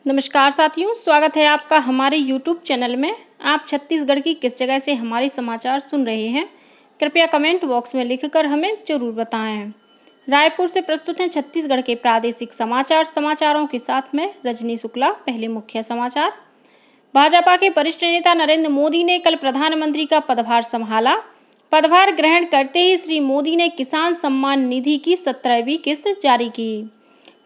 नमस्कार साथियों, स्वागत है आपका हमारे YouTube चैनल में। आप छत्तीसगढ़ की किस जगह से हमारे समाचार सुन रहे हैं? कृपया कमेंट बॉक्स में लिखकर हमें जरूर बताएं। रायपुर से प्रस्तुत हैं छत्तीसगढ़ के प्रादेशिक समाचारों के साथ में रजनी शुक्ला। पहले मुख्य समाचार। भाजपा के वरिष्ठ नेता नरेंद्र मोदी ने कल प्रधानमंत्री का पदभार संभाला। पदभार ग्रहण करते ही श्री मोदी ने किसान सम्मान निधि की 17वीं किस्त जारी की।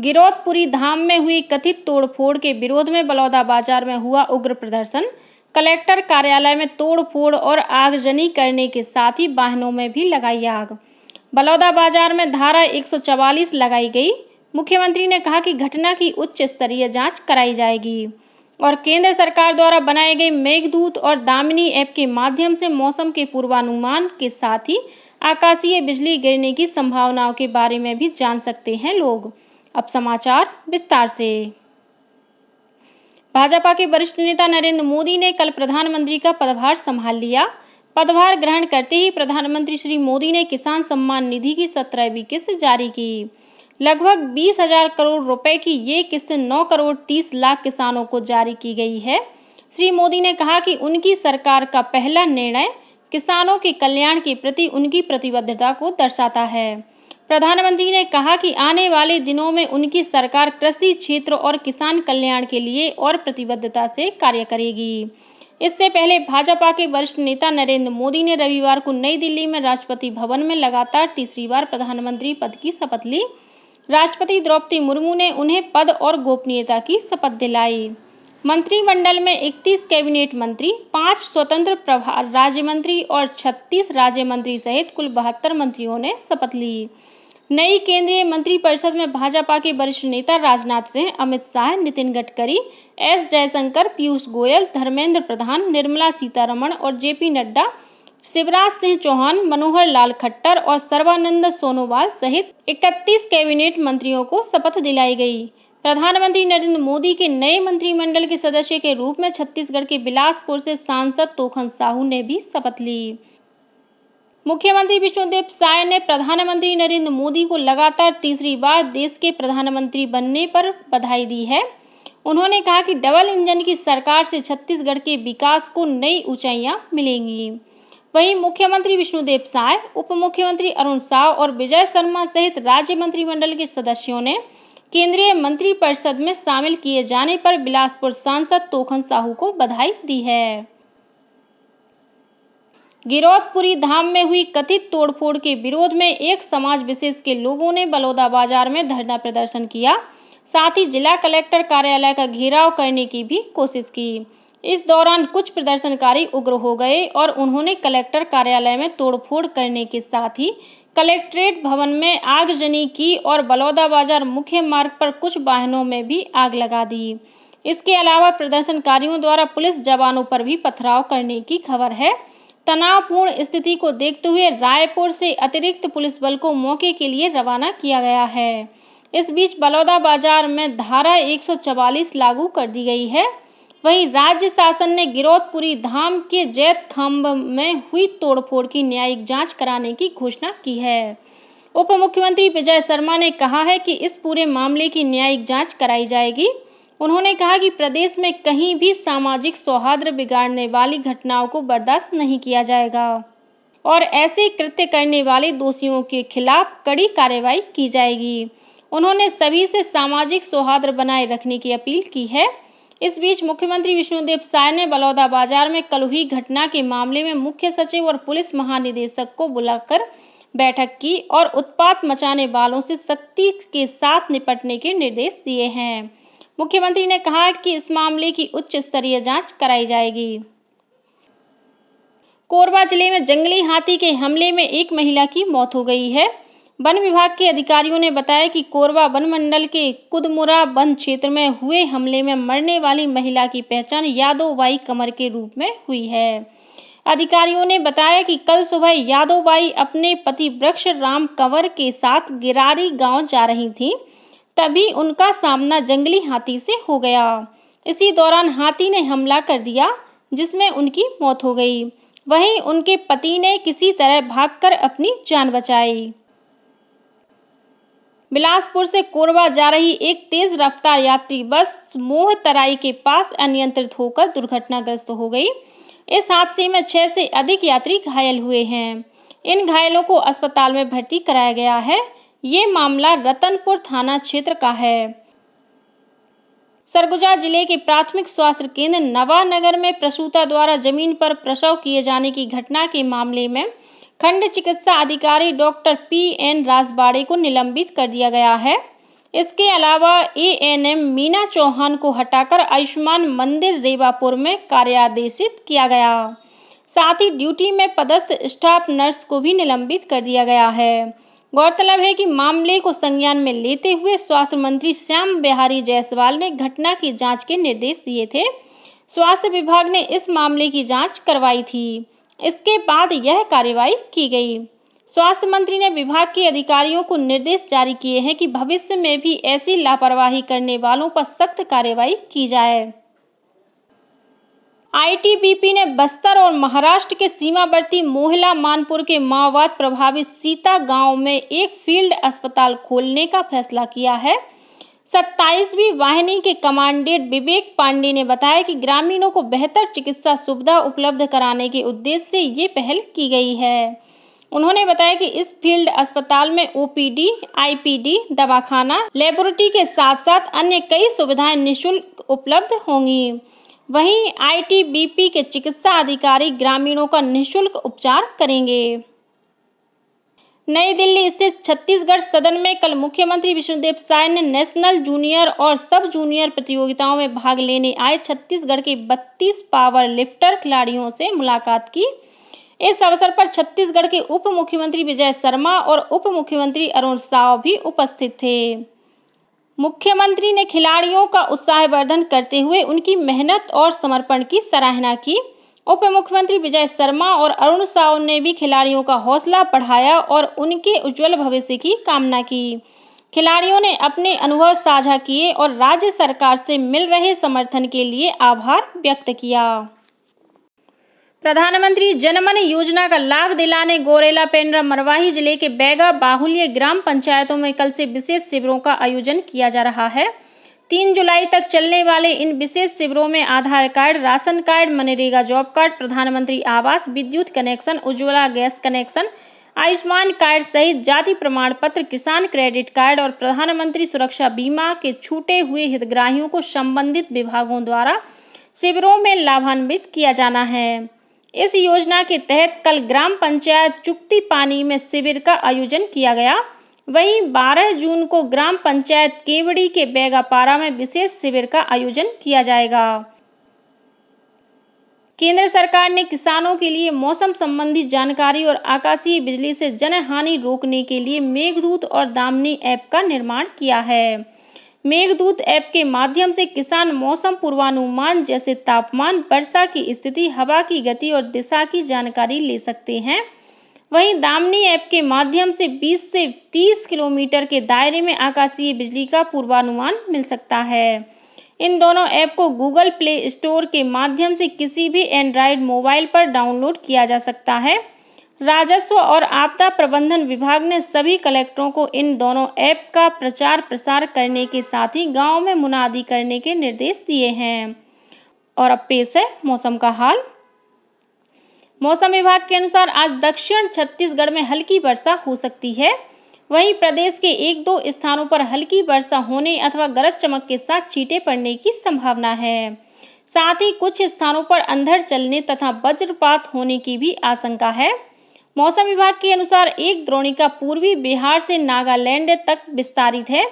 गिरौदपुरी धाम में हुई कथित तोड़फोड़ के विरोध में बलौदाबाजार में हुआ उग्र प्रदर्शन। कलेक्टर कार्यालय में तोड़फोड़ और आगजनी करने के साथ ही वाहनों में भी लगाई आग। बलौदाबाजार में धारा 144 लगाई गई। मुख्यमंत्री ने कहा कि घटना की उच्च स्तरीय जांच कराई जाएगी और केंद्र सरकार द्वारा बनाए गए मेघदूत और दामिनी ऐप के माध्यम से मौसम के पूर्वानुमान के साथ ही आकाशीय बिजली गिरने की संभावनाओं के बारे में भी जान सकते हैं लोग। अब समाचार विस्तार से। भाजपा के वरिष्ठ नेता नरेंद्र मोदी ने कल प्रधानमंत्री का पदभार संभाल लिया। पदभार ग्रहण करते ही प्रधानमंत्री श्री मोदी ने किसान सम्मान निधि की 17वीं किस्त जारी की। लगभग 20,000 करोड़ रुपए की ये किस्त 9 करोड़ 30 लाख किसानों को जारी की गई है। श्री मोदी ने कहा कि उनकी सरकार का पहला निर्णय किसानों के कल्याण के प्रति उनकी प्रतिबद्धता को दर्शाता है। प्रधानमंत्री ने कहा कि आने वाले दिनों में उनकी सरकार कृषि क्षेत्र और किसान कल्याण के लिए और प्रतिबद्धता से कार्य करेगी। इससे पहले भाजपा के वरिष्ठ नेता नरेंद्र मोदी ने रविवार को नई दिल्ली में राष्ट्रपति भवन में लगातार तीसरी बार प्रधानमंत्री पद की शपथ ली। राष्ट्रपति द्रौपदी मुर्मू ने उन्हें पद और गोपनीयता की शपथ दिलाई। मंत्रिमंडल में 31 कैबिनेट मंत्री, 5 स्वतंत्र प्रभार राज्य मंत्री और 36 राज्य मंत्री सहित कुल 72 मंत्रियों ने शपथ ली। नई केंद्रीय मंत्रिपरिषद में भाजपा के वरिष्ठ नेता राजनाथ सिंह, अमित शाह, नितिन गडकरी, एस जयशंकर, पीयूष गोयल, धर्मेंद्र प्रधान, निर्मला सीतारमण और जेपी नड्डा, शिवराज सिंह चौहान, मनोहर लाल खट्टर और सर्बानंद सोनोवाल सहित 31 कैबिनेट मंत्रियों को शपथ दिलाई गई। प्रधानमंत्री नरेंद्र मोदी के नए मंत्रिमंडल के सदस्य के रूप में छत्तीसगढ़ के बिलासपुर से सांसद तोखन साहू ने भी शपथ ली। मुख्यमंत्री विष्णुदेव साय ने प्रधानमंत्री नरेंद्र मोदी को लगातार तीसरी बार देश के प्रधानमंत्री बनने पर बधाई दी है। उन्होंने कहा कि डबल इंजन की सरकार से छत्तीसगढ़ के विकास को नई ऊंचाइयां मिलेंगी। वहीं मुख्यमंत्री विष्णुदेव साय, उप मुख्यमंत्री अरुण साव और विजय शर्मा सहित राज्य मंत्रिमंडल के सदस्यों ने केंद्रीय मंत्रिपरिषद में शामिल किए जाने पर बिलासपुर सांसद तोखन साहू को बधाई दी है। गिरौदपुरी धाम में हुई कथित तोड़फोड़ के विरोध में एक समाज विशेष के लोगों ने बलौदाबाजार में धरना प्रदर्शन किया। साथ ही जिला कलेक्टर कार्यालय का घेराव करने की भी कोशिश की। इस दौरान कुछ प्रदर्शनकारी उग्र हो गए और उन्होंने कलेक्टर कार्यालय में तोड़फोड़ करने के साथ ही कलेक्ट्रेट भवन में आगजनी की और बलौदाबाजार मुख्य मार्ग पर कुछ वाहनों में भी आग लगा दी। इसके अलावा प्रदर्शनकारियों द्वारा पुलिस जवानों पर भी पथराव करने की खबर है। तनावपूर्ण स्थिति को देखते हुए रायपुर से अतिरिक्त पुलिस बल को मौके के लिए रवाना किया गया है। इस बीच बलौदाबाजार में धारा 144 लागू कर दी गई है। वहीं राज्य शासन ने गिरौदपुरी धाम के जैत खंभ में हुई तोड़फोड़ की न्यायिक जांच कराने की घोषणा की है। उप मुख्यमंत्री विजय शर्मा ने कहा है कि इस पूरे मामले की न्यायिक जांच कराई जाएगी। उन्होंने कहा कि प्रदेश में कहीं भी सामाजिक सौहार्द बिगाड़ने वाली घटनाओं को बर्दाश्त नहीं किया जाएगा और ऐसे कृत्य करने वाले दोषियों के खिलाफ कड़ी कार्रवाई की जाएगी। उन्होंने सभी से सामाजिक सौहार्द बनाए रखने की अपील की है। इस बीच मुख्यमंत्री विष्णुदेव साय ने बलौदाबाजार में कल हुई घटना के मामले में मुख्य सचिव और पुलिस महानिदेशक को बुलाकर बैठक की और उत्पात मचाने वालों से सख्ती के साथ निपटने के निर्देश दिए हैं। मुख्यमंत्री ने कहा कि इस मामले की उच्च स्तरीय जांच कराई जाएगी। कोरबा जिले में जंगली हाथी के हमले में एक महिला की मौत हो गई है। वन विभाग के अधिकारियों ने बताया कि कोरबा वन मंडल के कुदमुरा वन क्षेत्र में हुए हमले में मरने वाली महिला की पहचान यादवबाई कंवर के रूप में हुई है। अधिकारियों ने बताया कि कल सुबह यादवबाई अपने पति वृक्ष राम कंवर के साथ गिरारी गांव जा रही थीं। तभी उनका सामना जंगली हाथी से हो गया। इसी दौरान हाथी ने हमला कर दिया, जिसमें उनकी मौत हो गई। वहीं उनके पति ने किसी तरह भागकर अपनी जान बचाई। बिलासपुर से कोरबा जा रही एक तेज रफ्तार यात्री बस मोहतराई के पास अनियंत्रित होकर दुर्घटनाग्रस्त हो गई। इस हादसे में 6 से अधिक यात्री घायल हुए हैं। इन घायलों को अस्पताल में भर्ती कराया गया है। ये मामला रतनपुर थाना क्षेत्र का है। सरगुजा जिले के प्राथमिक स्वास्थ्य केंद्र नवानगर में प्रसूता द्वारा जमीन पर प्रसव किए जाने की घटना के मामले में खंड चिकित्सा अधिकारी डॉक्टर P.N. राजवाड़े को निलंबित कर दिया गया है। इसके अलावा ANM मीना चौहान को हटाकर आयुष्मान मंदिर रेवापुर में कार्यादेशित किया गया। साथ ही ड्यूटी में पदस्थ स्टाफ नर्स को भी निलंबित कर दिया गया है। गौरतलब है कि मामले को संज्ञान में लेते हुए स्वास्थ्य मंत्री श्याम बिहारी जायसवाल ने घटना की जांच के निर्देश दिए थे। स्वास्थ्य विभाग ने इस मामले की जांच करवाई थी। इसके बाद यह कार्रवाई की गई। स्वास्थ्य मंत्री ने विभाग के अधिकारियों को निर्देश जारी किए हैं कि भविष्य में भी ऐसी लापरवाही करने वालों पर सख्त कार्रवाई की जाए। ITBP ने बस्तर और महाराष्ट्र के सीमावर्ती मोहला मानपुर के माओवाद प्रभावित सीता गांव में एक फील्ड अस्पताल खोलने का फैसला किया है। 27वीं वाहिनी के कमांडेंट विवेक पांडे ने बताया कि ग्रामीणों को बेहतर चिकित्सा सुविधा उपलब्ध कराने के उद्देश्य से ये पहल की गई है। उन्होंने बताया कि इस फील्ड अस्पताल में OPD, IPD, दवाखाना, लेबोरेटरी के साथ साथ अन्य कई सुविधाएं निःशुल्क उपलब्ध होंगी। वहीं ITBP के चिकित्सा अधिकारी ग्रामीणों का निःशुल्क उपचार करेंगे। नई दिल्ली स्थित छत्तीसगढ़ सदन में कल मुख्यमंत्री विष्णुदेव साय ने नेशनल जूनियर और सब जूनियर प्रतियोगिताओं में भाग लेने आए छत्तीसगढ़ के 32 पावर लिफ्टर खिलाड़ियों से मुलाकात की। इस अवसर पर छत्तीसगढ़ के उप मुख्यमंत्री विजय शर्मा और उप मुख्यमंत्री अरुण साव भी उपस्थित थे। मुख्यमंत्री ने खिलाड़ियों का उत्साहवर्धन करते हुए उनकी मेहनत और समर्पण की सराहना की। उप मुख्यमंत्री विजय शर्मा और अरुण साव ने भी खिलाड़ियों का हौसला बढ़ाया और उनके उज्जवल भविष्य की कामना की। खिलाड़ियों ने अपने अनुभव साझा किए और राज्य सरकार से मिल रहे समर्थन के लिए आभार व्यक्त किया। प्रधानमंत्री जनमन योजना का लाभ दिलाने गौरेला, पेंड्रा, मरवाही जिले के बैगा, बाहुल्य ग्राम पंचायतों में कल से विशेष शिविरों का आयोजन किया जा रहा है। 3 जुलाई तक चलने वाले इन विशेष शिविरों में आधार कार्ड, राशन कार्ड, मनरेगा जॉब कार्ड, प्रधानमंत्री आवास, विद्युत connection, Ujjwala gas connection, Ayushman card सहित जाति प्रमाण पत्र, किसान क्रेडिट कार्ड और प्रधानमंत्री सुरक्षा बीमा के छूटे हुए हितग्राहियों को संबंधित विभागों द्वारा शिविरों में लाभान्वित किया जाना है। इस योजना के तहत कल ग्राम पंचायत चुक्ती पानी में शिविर का आयोजन किया गया। वहीं 12 जून को ग्राम पंचायत केवड़ी के बैगापारा में विशेष शिविर का आयोजन किया जाएगा। केंद्र सरकार ने किसानों के लिए मौसम संबंधी जानकारी और आकाशीय बिजली से जनहानि रोकने के लिए मेघदूत और दामिनी ऐप का निर्माण किया है। मेघदूत ऐप के माध्यम से किसान मौसम पूर्वानुमान जैसे तापमान, वर्षा की स्थिति, हवा की गति और दिशा की जानकारी ले सकते हैं। वहीं दामिनी ऐप के माध्यम से 20 से 30 किलोमीटर के दायरे में आकाशीय बिजली का पूर्वानुमान मिल सकता है। इन दोनों ऐप को गूगल प्ले स्टोर के माध्यम से किसी भी एंड्रॉयड मोबाइल पर डाउनलोड किया जा सकता है। राजस्व और आपदा प्रबंधन विभाग ने सभी कलेक्टरों को इन दोनों ऐप का प्रचार प्रसार करने के साथ ही गांव में मुनादी करने के निर्देश दिए हैं। और अब पेश है मौसम का हाल। मौसम विभाग के अनुसार आज दक्षिण छत्तीसगढ़ में हल्की वर्षा हो सकती है। वहीं प्रदेश के 1-2 स्थानों पर हल्की वर्षा होने अथवा गरज चमक के साथ छींटे पड़ने की संभावना है। साथ ही कुछ स्थानों पर अंधड़ चलने तथा वज्रपात होने की भी आशंका है। मौसम विभाग के अनुसार एक द्रोणिका पूर्वी बिहार से नागालैंड तक विस्तारित है।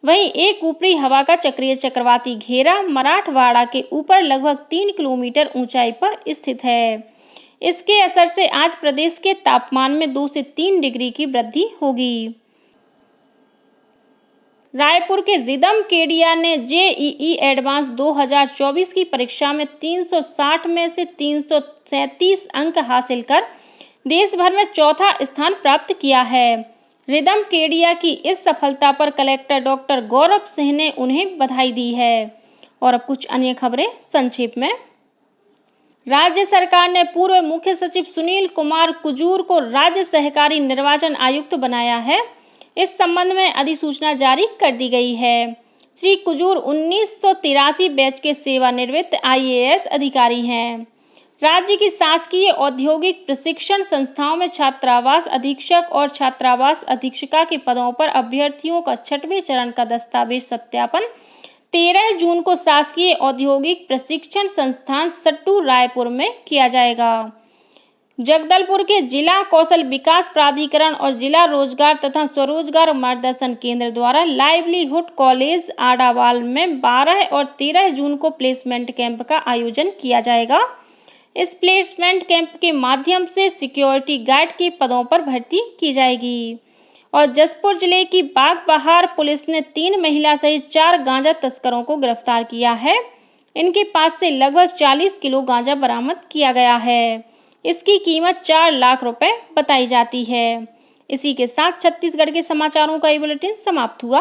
वहीं एक ऊपरी हवा का चक्रीय चक्रवाती घेरा मराठवाड़ा के ऊपर लगभग 3 किलोमीटर ऊंचाई पर स्थित है। इसके असर से आज प्रदेश के तापमान में 2 से 3 डिग्री की वृद्धि होगी। रायपुर के रिदम केडिया ने JEE एडवांस 2024 की परीक्षा में 360 में से 337 अंक हासिल कर देश भर में चौथा स्थान प्राप्त किया है। रिदम केडिया की इस सफलता पर कलेक्टर डॉक्टर गौरव सिंह ने उन्हें बधाई दी है। और अब कुछ अन्य खबरें संक्षेप में। राज्य सरकार ने पूर्व मुख्य सचिव सुनील कुमार कुजूर को राज्य सहकारी निर्वाचन आयुक्त बनाया है। इस संबंध में अधिसूचना जारी कर दी गई है। श्री कुजूर 1983 बैच के सेवानिवृत्त IAS अधिकारी हैं। राज्य की शासकीय औद्योगिक प्रशिक्षण संस्थाओं में छात्रावास अधीक्षक और छात्रावास अधीक्षिका के पदों पर अभ्यर्थियों का 6वें चरण का दस्तावेज सत्यापन 13 जून को शासकीय औद्योगिक प्रशिक्षण संस्थान सट्टू रायपुर में किया जाएगा। जगदलपुर के जिला कौशल विकास प्राधिकरण और जिला रोजगार तथा स्वरोजगार मार्गदर्शन केंद्र द्वारा लाइवलीहुड कॉलेज आडावाल में 12 और 13 जून को प्लेसमेंट कैंप का आयोजन किया जाएगा। इस प्लेसमेंट कैंप के माध्यम से सिक्योरिटी गार्ड के पदों पर भर्ती की जाएगी। और जसपुर जिले की बागबहार पुलिस ने 3 महिला सहित 4 गांजा तस्करों को गिरफ्तार किया है। इनके पास से लगभग 40 किलो गांजा बरामद किया गया है। इसकी कीमत 4 लाख रुपए बताई जाती है। इसी के साथ छत्तीसगढ़ के समाचारों का ये बुलेटिन समाप्त हुआ।